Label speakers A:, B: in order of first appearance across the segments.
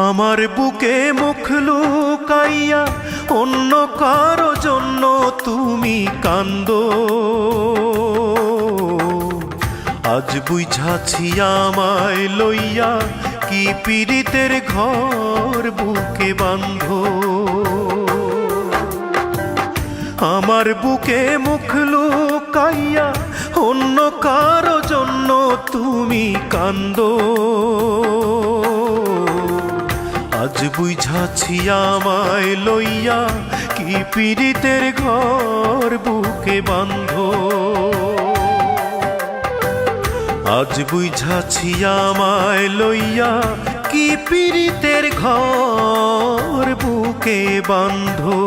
A: আমার বুকে মুখ লুকাইয়া অন্য কারো জন্য তুমি কান্দো, আজ বুঝাছি আমায় লইয়া কি পীড়িতের ঘর বুকে বাঁধো। আমার বুকে মুখ লুকাইয়া অন্য কারো জন্য তুমি কান্দো, আজ বুঝাছি আমায় লইয়া কি পীড়িতের ঘর বুকে বাঁধো। আজ বুঝাছি আমায় লইয়া কি পীড়িতের ঘর বুকে বাঁধো।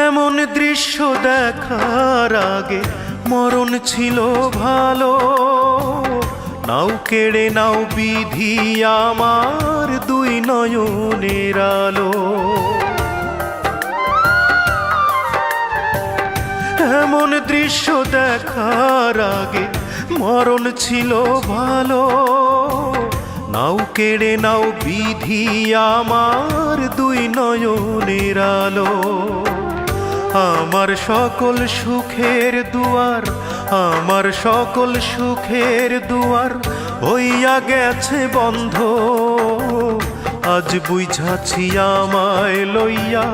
A: এমন দৃশ্য দেখার আগে মরণ ছিল ভালো, নাও কেড়ে নাও বিধি আমার দুই নয়নের আলো। এমন দৃশ্য দেখার আগে মরণ ছিল ভালো, নাও কেড়ে নাও বিধি আমার দুই নয়নের আলো। আমার সকল সুখের দুয়ার, আমার সকল সুখের দুয়ার হইয়া গেছে বন্ধ, আজ বুঝাছি আমায় লইয়া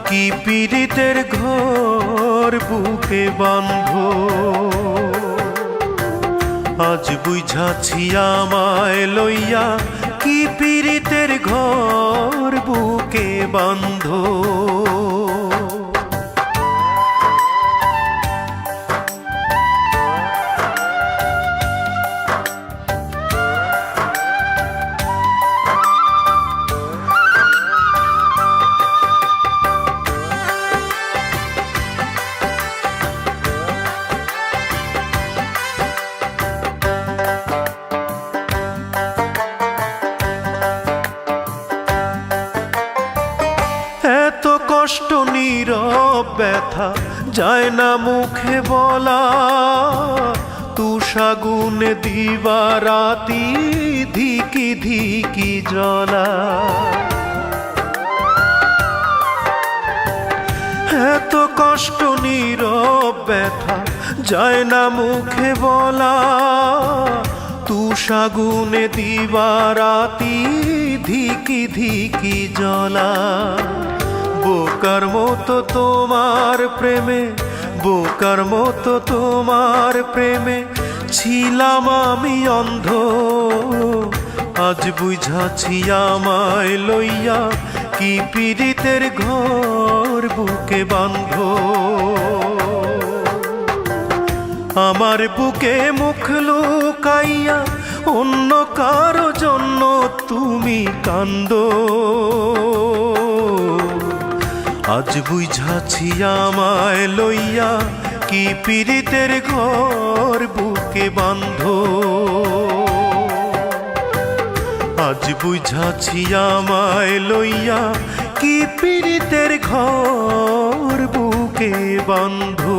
A: কি পীড়িতের ঘর বুকে বাঁধো। আজ বুঝাছি আমায় লইয়া কি পীড়িতের ঘর বুকে বাঁধো। এত কষ্ট নীরব ব্যথা যায় না মুখে বলা, তুষাগুনে দিবারাতি ধিকি ধিকি জ্বলা। এত কষ্ট নীরব ব্যথা যায় না মুখে বলা, তুষাগুনে দিবারাতি ধিকি ধিকি জ্বলা। বোকার মতো তোমার প্রেমে, বোকার মতো তোমার প্রেমে ছিলাম আমি অন্ধ, আজ বুঝাছি আমায় লইয়া কি পীড়িতের ঘর বুকে বাঁধো। আমার বুকে মুখ লুকাইয়া অন্য কারো জন্য তুমি কান্দো, আজ বুঝাছি আমায় লইয়া কি পীড়িতের ঘর বুকে বাঁধো। আজ বুঝাছি আমায় লইয়া কি পীড়িতের ঘর বুকে বাঁধো।